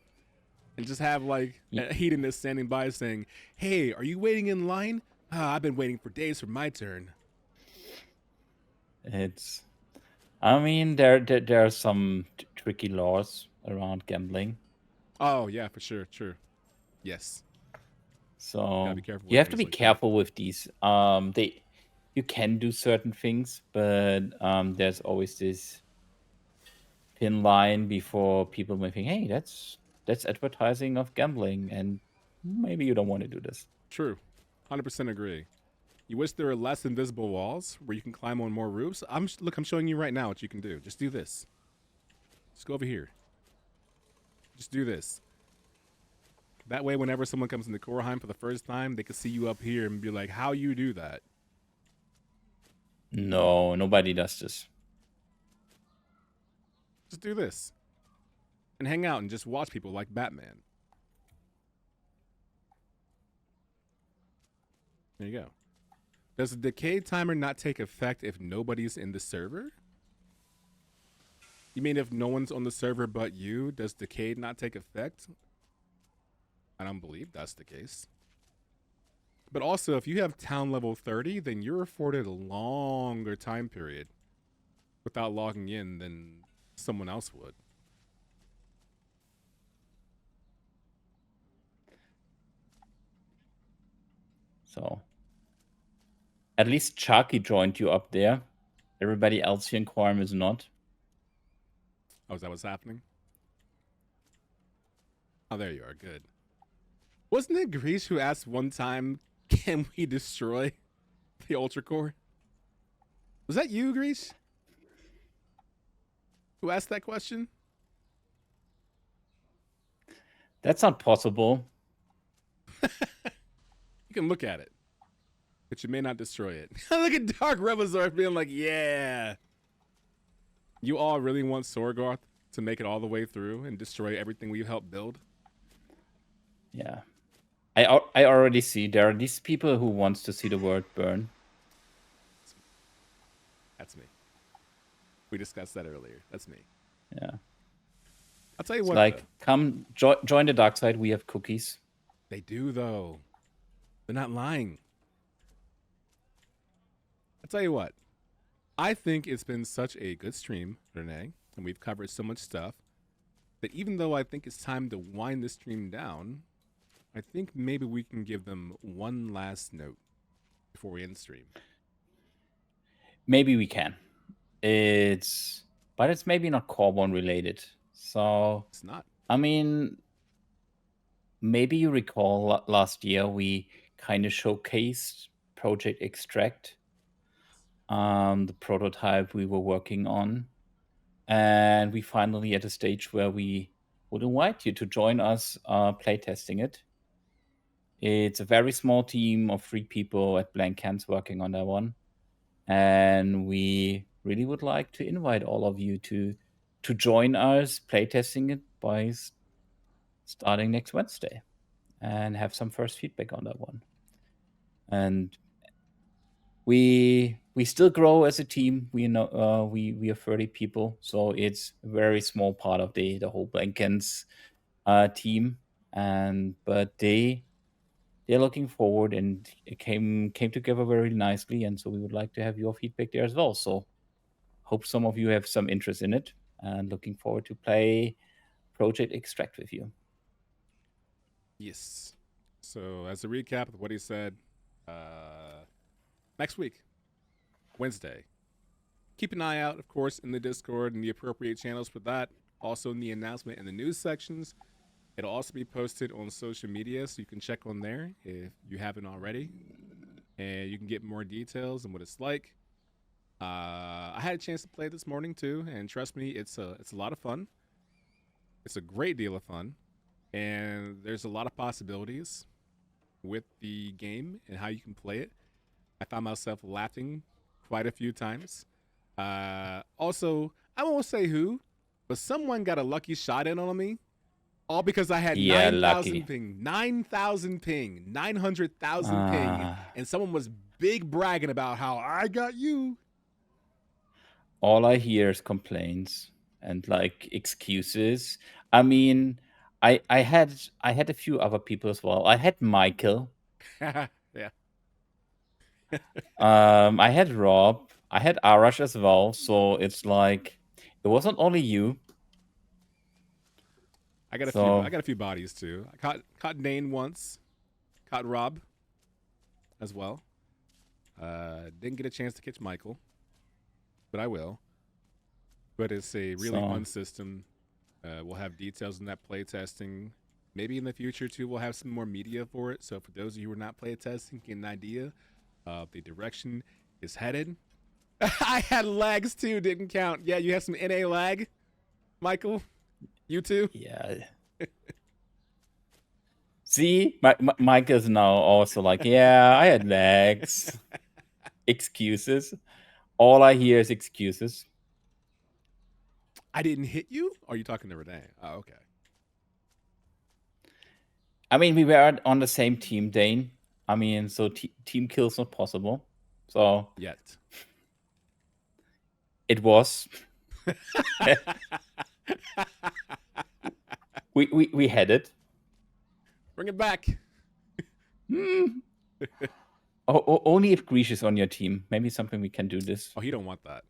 And just have like a hedonist standing by saying, hey, are you waiting in line? I've been waiting for days for my turn. I mean, there are some tricky laws around gambling. Oh, yeah, for sure. True. Yes. So Gotta be careful you have to be like careful with these. You can do certain things, but there's always this thin line before people may think, hey, that's advertising of gambling, and maybe you don't want to do this. True. 100% agree. You wish there were less invisible walls where you can climb on more roofs? Look, I'm showing you right now what you can do. Just do this. Just go over here. Just do this. That way, whenever someone comes into Coreheim for the first time, they can see you up here and be like, how you do that? No, nobody does this. Just do this. And hang out and just watch people like Batman. There you go. Does the decay timer not take effect if nobody's in the server? You mean if no one's on the server but you, does decay not take effect? I don't believe that's the case. But also, if you have town level 30, then you're afforded a longer time period without logging in than someone else would. So, at least Chucky joined you up there. Everybody else here in Quorum is not. Oh, is that what's happening? Oh, there you are. Good. Wasn't it Grease who asked one time, can we destroy the Ultracore? Was that you, Grease? Who asked that question? That's not possible. You can look at it, but you may not destroy it. Look at Dark Rebelzor being like, yeah. You all really want Sorgoth to make it all the way through and destroy everything we've helped build? Yeah. I already see there are these people who wants to see the world burn. That's me. We discussed that earlier. That's me. Yeah. I'll tell you It's what. like, come join the dark side. We have cookies. They do, though. They're not lying. I'll tell you what. I think it's been such a good stream, Renee, and we've covered so much stuff that even though I think it's time to wind this stream down, I think maybe we can give them one last note before we end the stream. Maybe we can. But it's maybe not Coreborn related. So It's not. I mean, maybe you recall last year we kind of showcased Project Extract, the prototype we were working on, and we finally at a stage where we would invite you to join us playtesting it. It's a very small team of 3 people at Blankhans working on that one. And we really would like to invite all of you to join us playtesting it by starting next Wednesday and have some first feedback on that one. And we still grow as a team. We know we are 30 people, so it's a very small part of the whole Blankhans team. But they're looking forward, and it came together very nicely, and so we would like to have your feedback there as well. So hope some of you have some interest in it, and looking forward to play Project Extract with you. Yes. So as a recap of what he said, next week, Wednesday. Keep an eye out, of course, in the Discord and the appropriate channels for that. Also in the announcement and the news sections. It'll also be posted on social media, so you can check on there if you haven't already. And you can get more details on what it's like. I had a chance to play this morning too, and trust me, it's a lot of fun. It's a great deal of fun, and there's a lot of possibilities with the game and how you can play it. I found myself laughing quite a few times. Also, I won't say who, but someone got a lucky shot in on me. All because I had 9,000 ping, 9,000 ping, 900,000 ping, and someone was big bragging about how I got you. All I hear is complaints and like excuses. I mean, I had a few other people as well. I had Michael. Yeah. I had Rob. I had Arash as well. So it's like it wasn't only you. I got a few bodies too. I caught Dane once. Caught Rob as well. Didn't get a chance to catch Michael, but I will. But it's a really fun system. We'll have details on that playtesting. Maybe in the future too, we'll have some more media for it. So for those of you who are not playtesting, get an idea of the direction it's headed. I had lags too, didn't count. Yeah, you have some NA lag, Michael. You too? Yeah. See, Mike is now also like, yeah, I had lags. Excuses. All I hear is excuses. I didn't hit you? Or are you talking to Renee? Oh, okay. I mean, we were on the same team, Dane. I mean, so team kill's not possible. So yet. It was. we had it. Bring it back. Only if Greesh is on your team. Maybe something we can do this. Oh, he don't want that.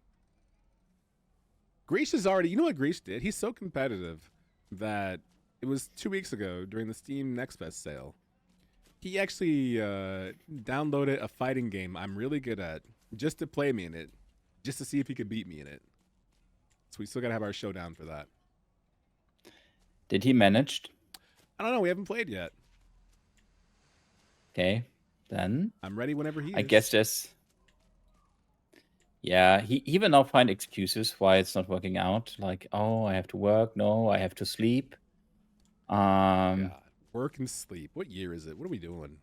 Greesh is already... You know what Greesh did? He's so competitive that it was 2 weeks ago during the Steam Next Fest sale. He actually downloaded a fighting game I'm really good at just to play me in it. Just to see if he could beat me in it. So we still got to have our showdown for that. Did he manage? I don't know. We haven't played yet. Okay. Then I'm ready whenever he is. I guess there's... Yeah, he will now find excuses why it's not working out. Like, oh, I have to work. No, I have to sleep. Um, God. Work and sleep. What year is it? What are we doing?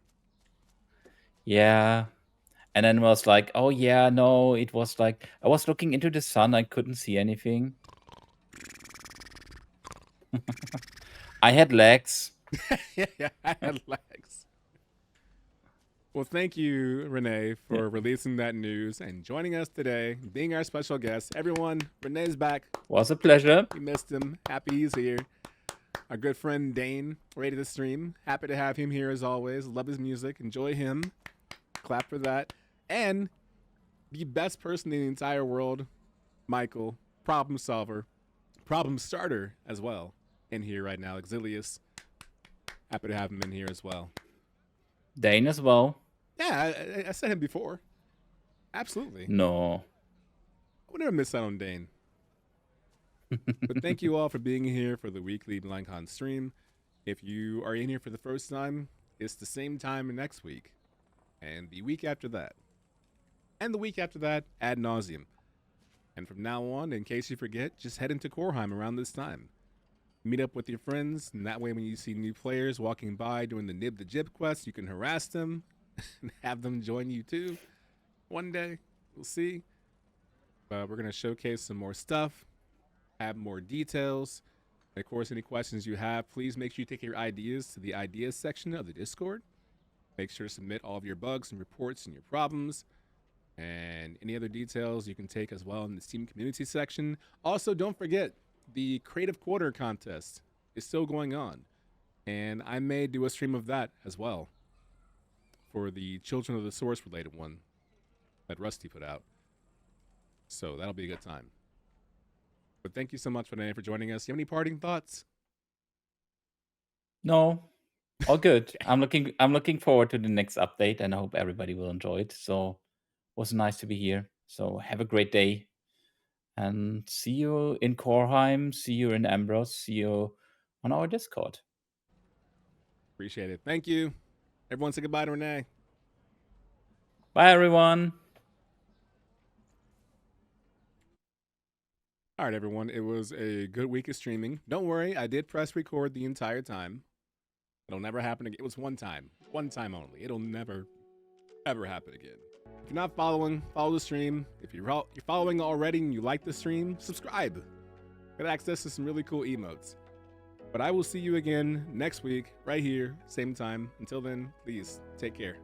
yeah. And then was like, oh yeah, no, it was like I was looking into the sun, I couldn't see anything. I had legs. Yeah, I had legs. Well, thank you, Renee, for releasing that news and joining us today, being our special guest. Everyone, Renee's back. Was a pleasure. We missed him. Happy he's here. Our good friend Dane, ready to stream. Happy to have him here as always. Love his music. Enjoy him. Clap for that. And the best person in the entire world, Michael, problem solver, problem starter as well, in here right now. Exilius. Happy to have him in here as well. Dane as well. Yeah, I said him before. Absolutely. No. I would never miss out on Dane. But thank you all for being here for the weekly Blankhans stream. If you are in here for the first time, it's the same time next week. And the week after that. And the week after that, ad nauseum. And from now on, in case you forget, just head into Coreheim around this time. Meet up with your friends, and that way when you see new players walking by doing the Nib the Jib quest, you can harass them and have them join you too. One day, we'll see. We're going to showcase some more stuff, have more details. And of course, any questions you have, please make sure you take your ideas to the ideas section of the Discord. Make sure to submit all of your bugs and reports and your problems. And any other details you can take as well in the Steam community section. Also, don't forget, the Creative Quarter contest is still going on. And I may do a stream of that as well for the Children of the Source related one that Rusty put out. So that'll be a good time. But thank you so much, Renee, for joining us. You have any parting thoughts? No. All good. I'm looking forward to the next update, and I hope everybody will enjoy it. So it was nice to be here. So have a great day. And see you in Coreheim, see you in Ambrose, see you on our Discord. Appreciate it. Thank you. Everyone say goodbye to Renee. Bye, everyone. All right, everyone. It was a good week of streaming. Don't worry, I did press record the entire time. It'll never happen again. It was one time only. It'll never, ever happen again. If you're not following, follow the stream. If you're following already and you like the stream, subscribe. Get access to some really cool emotes. But I will see you again next week, right here, same time. Until then, please take care.